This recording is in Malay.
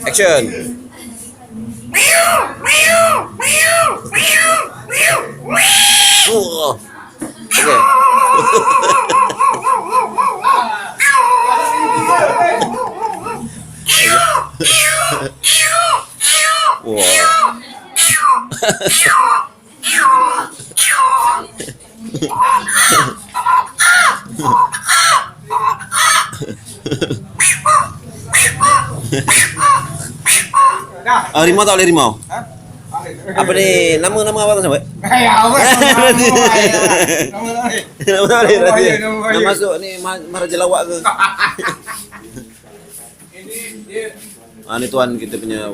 Action. Oke. Harimau tak boleh harimau? Apa nih? Nama apa sampai? Nama Nama tak boleh berarti. Nama masuk ni Maharaja Lawak ke? Ini dia Ni tuan kita punya